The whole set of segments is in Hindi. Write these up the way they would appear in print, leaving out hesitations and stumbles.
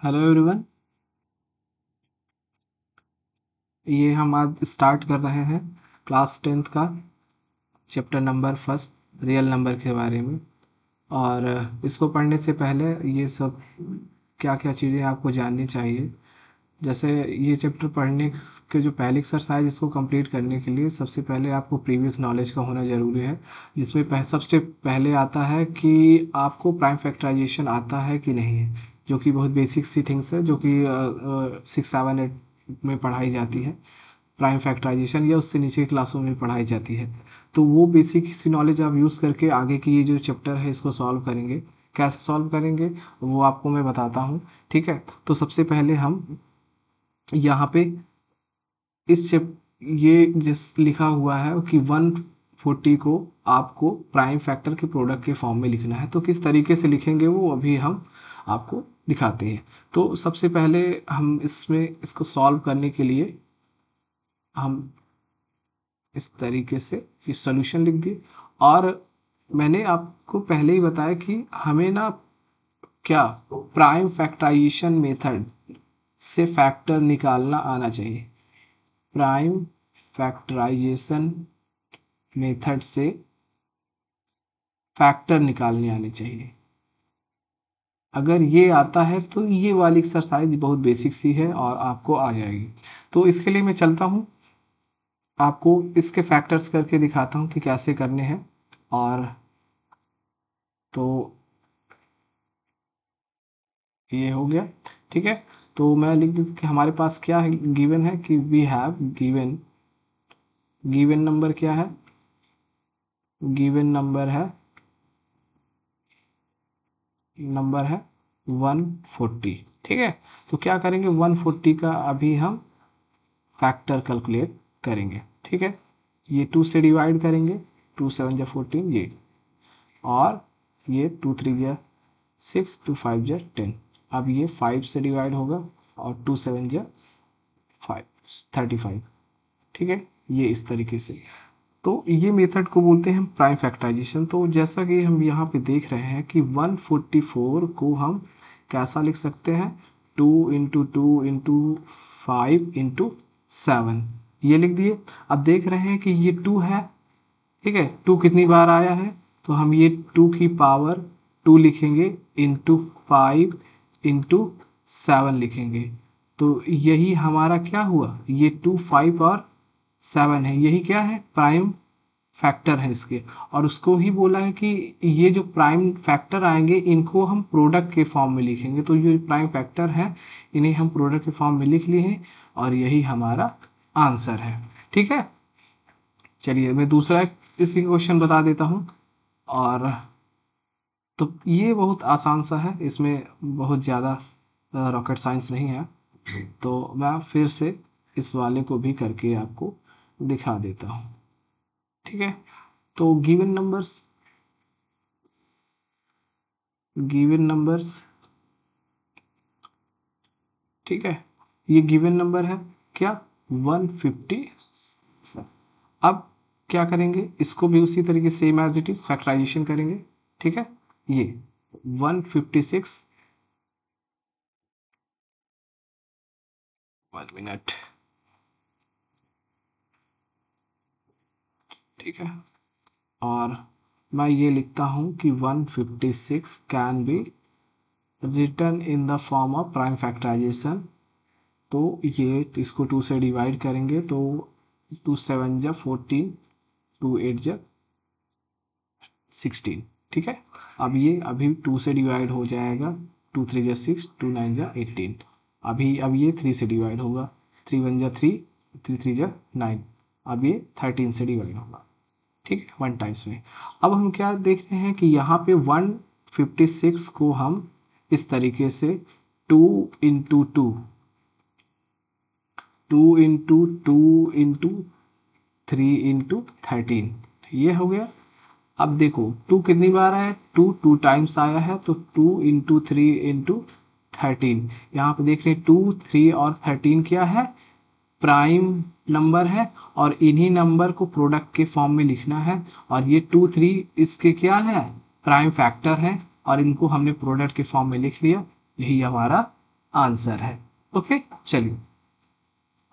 Hello everyone. ये हम आज स्टार्ट कर रहे हैं क्लास 10th का chapter number first real number के बारे में। और इसको पढ़ने से पहले ये सब क्या क्या चीज़ें आपको जाननी चाहिए। जैसे ये चैप्टर पढ़ने के जो पहली एक्सरसाइज इसको कंप्लीट करने के लिए सबसे पहले आपको प्रीवियस नॉलेज का होना ज़रूरी है, जिसमें सबसे पहले आता है कि आपको प्राइम फैक्टराइजेशन आता है कि नहीं है, जो कि बहुत बेसिक सी थिंग्स है जो कि 6, 7, 8 में पढ़ाई जाती है। प्राइम फैक्टराइजेशन या उससे नीचे की क्लासों में पढ़ाई जाती है। तो वो बेसिक सी नॉलेज आप यूज़ करके आगे की ये जो चैप्टर है इसको सॉल्व करेंगे। कैसे सॉल्व करेंगे वो आपको मैं बताता हूँ। ठीक है, तो सबसे पहले हम यहाँ पे इस चैप ये जिस लिखा हुआ है कि 140 को आपको प्राइम फैक्टर के प्रोडक्ट के फॉर्म में लिखना है। तो किस तरीके से लिखेंगे वो अभी हम आपको दिखाते हैं। तो सबसे पहले हम इसको सॉल्व करने के लिए हम इस तरीके से ये सॉल्यूशन लिख दिए। और मैंने आपको पहले ही बताया कि हमें ना क्या प्राइम फैक्टराइजेशन मेथड से फैक्टर निकालना आना चाहिए। प्राइम फैक्टराइजेशन मेथड से फैक्टर निकालने आने चाहिए। अगर ये आता है तो ये वाली एक्सरसाइज बहुत बेसिक सी है और आपको आ जाएगी। तो इसके लिए मैं चलता हूँ, आपको इसके फैक्टर्स करके दिखाता हूँ कि कैसे करने हैं। और तो ये हो गया। ठीक है, तो मैं लिख देता कि हमारे पास क्या है, गिवन है कि we have given, given number क्या है, गिवन नंबर है 140। ठीक है, तो क्या करेंगे 140 का अभी हम फैक्टर कैलकुलेट करेंगे। ठीक है, ये 2 से डिवाइड करेंगे, 2 7 जा 14 ये, और ये 2 3 जा 6, 2 5 जा 10। अब ये 5 से डिवाइड होगा और 2 7 जा 5 35। ठीक है, ये इस तरीके से। तो ये मेथड को बोलते हैं प्राइम फैक्टराइजेशन। तो जैसा कि हम यहाँ पे देख रहे हैं कि 144 को हम कैसा लिख सकते हैं, 2 × 2 × 5 × 7 ये लिख दिए। अब देख रहे हैं कि ये 2 है। ठीक है, 2 कितनी बार आया है, तो हम ये 2 की पावर 2 लिखेंगे, इंटू 5 × 7 लिखेंगे। तो यही हमारा क्या हुआ, ये 2, 5 और 7 है, यही क्या है प्राइम फैक्टर है इसके। और उसको ही बोला है कि ये जो प्राइम फैक्टर आएंगे इनको हम प्रोडक्ट के फॉर्म में लिखेंगे। तो ये प्राइम फैक्टर है, इन्हें हम प्रोडक्ट के फॉर्म में लिख लिए हैं और यही हमारा आंसर है। ठीक है, चलिए मैं दूसरा इसी क्वेश्चन बता देता हूँ। और तो ये बहुत आसान सा है, इसमें बहुत ज़्यादा रॉकेट साइंस नहीं है। तो मैं फिर से इस वाले को भी करके आपको दिखा देता हूँ। ठीक है, तो गिवन नंबर्स, ठीक है, ये गिवन नंबर है क्या 150। अब क्या करेंगे, इसको भी उसी तरीके से same as it is factorization करेंगे। ठीक है, ये 156, 1 मिनट। ठीक है, और मैं ये लिखता हूँ कि 156 can be written in the form of prime factorization. तो ये इसको 2 से डिवाइड करेंगे तो 2 7 जा 14, 2 8 जा 16। ठीक है, अब ये अभी 2 से डिवाइड हो जाएगा, 2 3 जा 6, 2 9 जा 18। अब ये 3 से डिवाइड होगा, 3 1 जा 3, 3 3 जा 9। अब ये 13 से डिवाइड होगा। ठीक है, 1 टाइम्स में। अब हम क्या देख रहे हैं कि यहाँ पे 156 को हम इस तरीके से 2 × 2, 2 × 2 × 3 × 13 ये हो गया। अब देखो 2 कितनी बार आया, 2 टाइम्स आया है, तो 2 × 3 × 13। यहाँ पे देख रहे हैं 2, 3 और 13 क्या है, प्राइम नंबर है। और इन्हीं नंबर को प्रोडक्ट के फॉर्म में लिखना है। और ये 2, 3 इसके क्या है, प्राइम फैक्टर है, और इनको हमने प्रोडक्ट के फॉर्म में लिख लिया। यही हमारा आंसर है। ओके, चलिए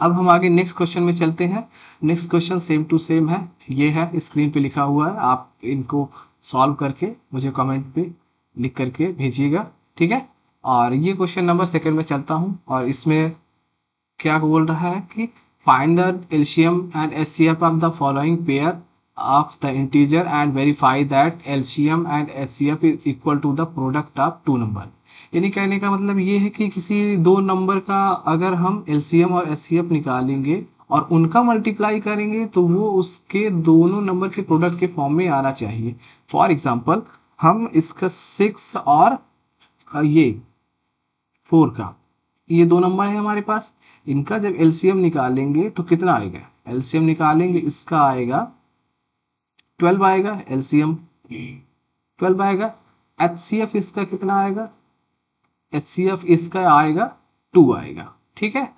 अब हम आगे नेक्स्ट क्वेश्चन में चलते हैं। Next question same to same है, ये है स्क्रीन पे लिखा हुआ है, आप इनको सॉल्व करके मुझे कमेंट पे लिख करके भेजिएगा, ठीक है। और ये क्वेश्चन नंबर सेकंड में चलता हूँ, और इसमें क्या बोल रहा है कि find the LCM and HCF of the following pair of the integer and verify that LCM and HCF is equal to the product of two number. यानी कहने का मतलब ये है कि किसी दो नंबर का अगर हम एलसीएम और एचसीएफ निकालेंगे और उनका मल्टीप्लाई करेंगे तो वो उसके दोनों नंबर के प्रोडक्ट के फॉर्म में आना चाहिए। फॉर एग्जांपल हम इसका 6 और ये 4 का, ये दो नंबर है हमारे पास, इनका जब एलसीएम निकालेंगे तो कितना आएगा, एलसीएम निकालेंगे इसका आएगा 12 आएगा, एलसीएम 12 आएगा। एचसीएफ इसका कितना आएगा, एचसीएफ इसका आएगा 2 आएगा, ठीक है।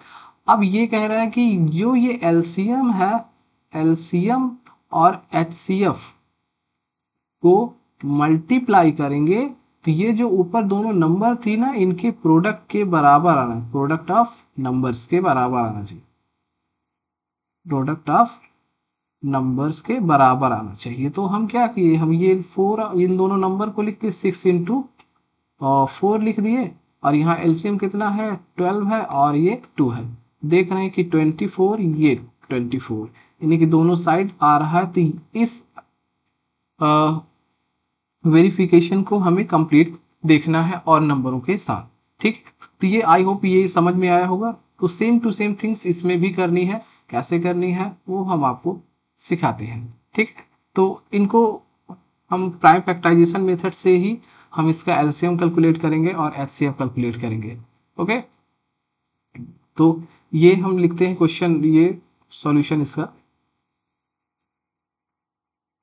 अब ये कह रहा है कि जो ये एलसीएम है, एलसीएम और एचसीएफ को मल्टीप्लाई करेंगे तो ये जो ऊपर दोनों नंबर थी ना, इनके प्रोडक्ट के बराबर आना, प्रोडक्ट ऑफ नंबर्स के बराबर आना चाहिए, प्रोडक्ट ऑफ नंबर्स के बराबर आना चाहिए। तो हम क्या किए, हम ये 4 इन दोनों नंबर को लिख के 6 इंटू 4 लिख दिए, और यहाँ एलसीएम कितना है 12 है और ये 2 है। देख रहे हैं कि 24 ये 24, यानी कि दोनों साइड आ रहा है। तो इस वेरिफिकेशन को हमें कंप्लीट देखना है और नंबरों के साथ, ठीक। तो ये आई होप ये समझ में आया होगा। तो सेम टू सेम थिंग्स इसमें भी करनी है, कैसे करनी है वो हम आपको सिखाते हैं, ठीक। तो इनको हम प्राइम फैक्टराइजेशन मेथड से ही हम इसका एलसीएम कैलकुलेट करेंगे और एचसीएफ कैलकुलेट करेंगे। ओके, तो ये हम लिखते हैं क्वेश्चन, ये सॉल्यूशन इसका,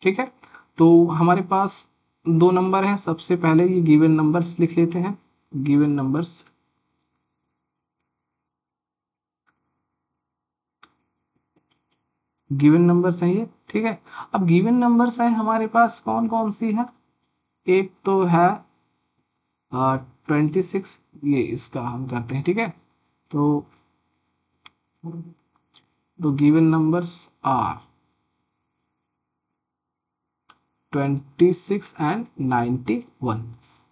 ठीक है। तो हमारे पास दो नंबर हैं, सबसे पहले ये गिवन नंबर्स लिख लेते हैं, गिवन नंबर्स, गिवन नंबर्स हैं ये, ठीक है। अब गिवन नंबर्स है हमारे पास कौन कौन सी है, एक तो है 26, ये इसका हम करते हैं, ठीक है। तो गिवन नंबर्स आर 26 एंड 91।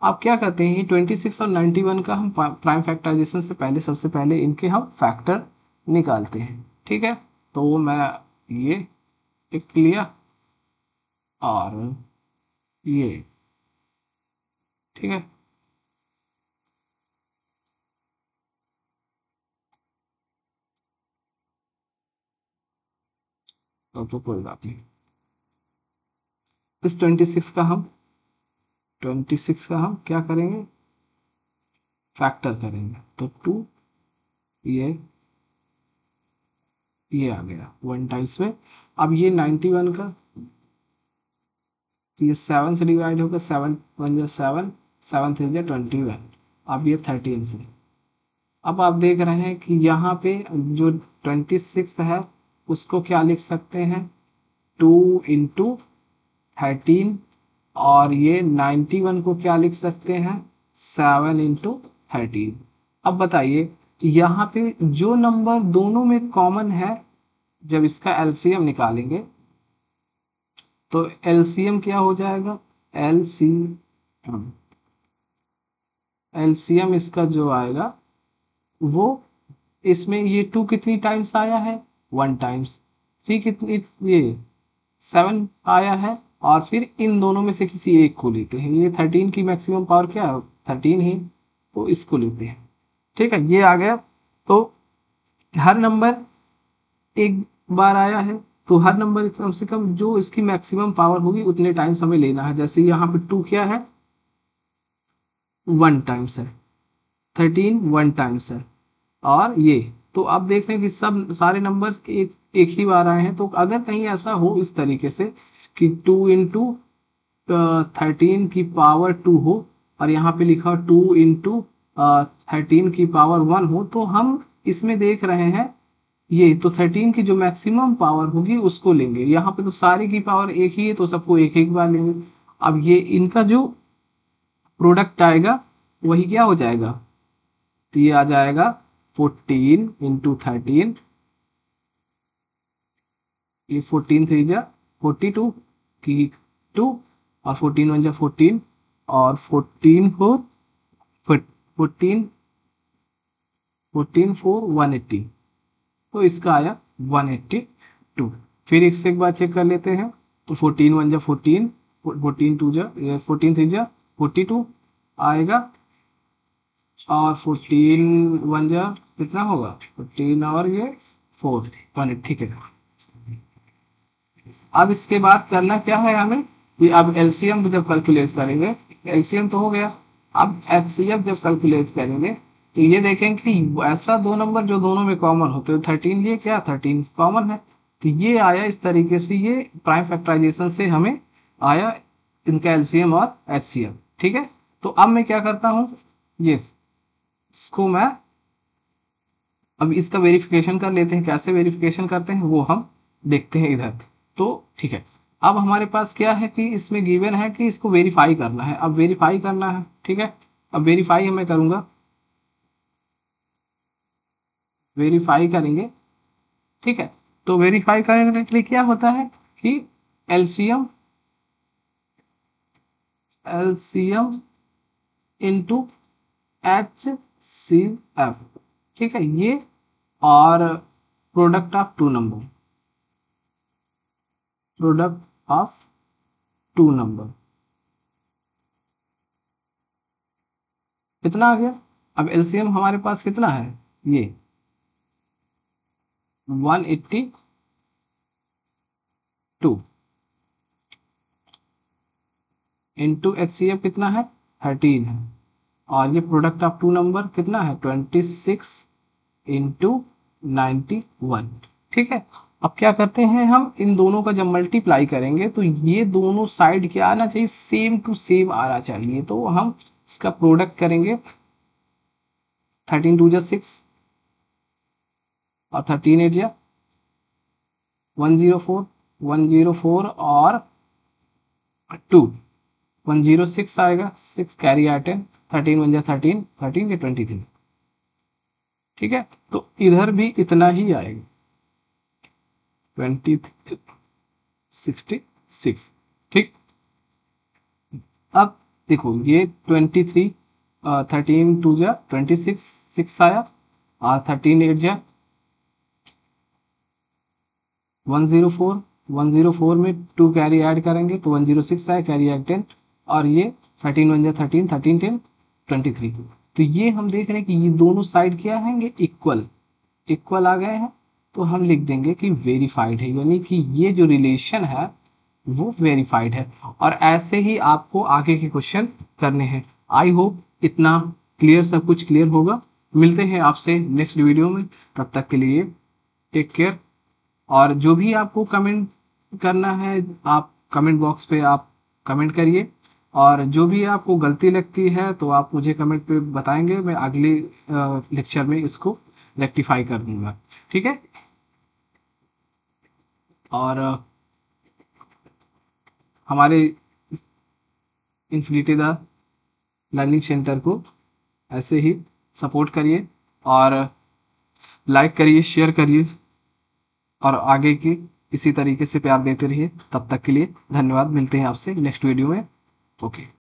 आप क्या करते हैं, 26 और 91 का हम प्राइम फैक्टराइजेशन से पहले सबसे पहले इनके हम फैक्टर निकालते हैं, ठीक है। तो मैं ये एक लिया और ये, ठीक है। तो कोई बात नहीं, इस 26 का हम क्या करेंगे, फैक्टर करेंगे। तो 2 ये आ गया 1 टाइम्स में। अब ये 91 का, तो ये 7 से डिवाइड होगा, 7 1 जा 7, 7 3 जा 21। अब ये 13 से, अब आप देख रहे हैं कि यहाँ पे जो 26 है उसको क्या लिख सकते हैं, 2 इंटू 13, और ये 91 को क्या लिख सकते हैं, 7 इंटू 13। अब बताइए यहाँ पे जो नंबर दोनों में कॉमन है, जब इसका एलसीएम निकालेंगे तो एलसीएम क्या हो जाएगा, एलसीएम इसका जो आएगा वो, इसमें ये 2 कितनी टाइम्स आया है, 1 टाइम्स, 3 कितनी, ये 7 आया है, और फिर इन दोनों में से किसी एक को लेते हैं, ये 13 की मैक्सिमम पावर क्या है 13 ही, तो इसको लेते हैं, ठीक है। ये आ गया। तो हर नंबर एक बार आया है, तो हर नंबर कम से कम जो इसकी मैक्सिमम पावर होगी उतने टाइम्स हमें लेना है। जैसे यहाँ पे 2 क्या है, 1 टाइम्स है, 13 1 टाइम्स है, और ये, तो आप देख रहे हैं कि सब सारे नंबर्स एक ही बार आए हैं। तो अगर कहीं ऐसा हो इस तरीके से कि 2 इंटू 13 की पावर 2 हो, और यहाँ पे लिखा 2 इंटू 13 की पावर 1 हो, तो हम इसमें देख रहे हैं ये, तो 13 की जो मैक्सिमम पावर होगी उसको लेंगे। यहाँ पे तो सारी की पावर एक ही है, तो सबको एक एक बार लेंगे। अब ये इनका जो प्रोडक्ट आएगा वही क्या हो जाएगा, तो ये आ जाएगा 14 इंटू 13, ये 14 3 जा 42 की 2, और 14 1 जा 14, और 14 4 14 14 4 180, तो इसका आया 182। फिर इससे एक बार चेक कर लेते हैं, तो 14 1 जा 14, 14 2 जा 14 3 जा 42 आएगा, और 14 1 जा कितना होगा 14, और ये 4 1, ठीक है। अब इसके बाद करना क्या है हमें कि अब एलसीएम जब कैलकुलेट करेंगे, एलसीएम तो हो गया, अब एचसीएफ जब कैलकुलेट करेंगे तो ये देखेंगे कि ऐसा दो नंबर जो दोनों में कॉमन होते हैं, 13, ये क्या 13 कॉमन है, तो ये आया इस तरीके से, ये प्राइम फैक्टराइजेशन से हमें आया इनका एलसीएम और एचसीएफ, ठीक है। तो अब मैं क्या करता हूँ, ये इसको मैं अब इसका वेरिफिकेशन कर लेते हैं, कैसे वेरिफिकेशन करते हैं वो हम देखते हैं इधर। तो ठीक है, अब हमारे पास क्या है कि इसमें गिवन है कि इसको वेरीफाई करना है, अब वेरीफाई करना है, ठीक है। अब वेरीफाई मैं करूंगा, वेरीफाई करेंगे, ठीक है। तो वेरीफाई करने के लिए क्या होता है कि एलसीएम एलसीएम इंटू HCF, ठीक है, ये और product of two number, product of two number कितना आ गया। अब एलसीएम हमारे पास कितना है, ये 182 इंटू HCF कितना है 13 है, और ये प्रोडक्ट ऑफ टू नंबर कितना है 26 इंटू 91, ठीक है। अब क्या करते हैं, हम इन दोनों का जब मल्टीप्लाई करेंगे तो ये दोनों साइड क्या आना चाहिए, सेम टू सेम आना चाहिए, तो हम इसका प्रोडक्ट करेंगे, 13 2 जा 6, और 13 8 जा 104, 104 और 2 106 आएगा, 6 कैरी आइटम, 13 1 जा 13, 13 के 23, ठीक है। तो इधर भी इतना ही आएगा 66, ठीक। अब देखो ये 23, 13 2 जा 26, 6 आया, और 13 8 जा 104, 104 में 2 कैरी ऐड करेंगे तो 106 आया, कैरी ऐड 10, और ये 13 1 जा 13, 13 10 23। तो ये हम देख रहे हैं कि ये दोनों साइड क्या हैंगे, इक्वल इक्वल आ गए हैं, तो हम लिख देंगे कि वेरीफाइड है, यानी कि ये जो रिलेशन है वो वेरीफाइड है। और ऐसे ही आपको आगे के क्वेश्चन करने हैं। आई होप इतना क्लियर, सब कुछ क्लियर होगा। मिलते हैं आपसे नेक्स्ट वीडियो में, तब तक के लिए टेक केयर। और जो भी आपको कमेंट करना है, आप कमेंट बॉक्स पे आप कमेंट करिए, और जो भी आपको गलती लगती है तो आप मुझे कमेंट पे बताएंगे, मैं अगले लेक्चर में इसको रेक्टिफाई कर दूंगा, ठीक है। और हमारे इन्फिनिटी द लर्निंग सेंटर को ऐसे ही सपोर्ट करिए, और लाइक करिए, शेयर करिए, और आगे की इसी तरीके से प्यार देते रहिए। तब तक के लिए धन्यवाद, मिलते हैं आपसे नेक्स्ट वीडियो में। ओके।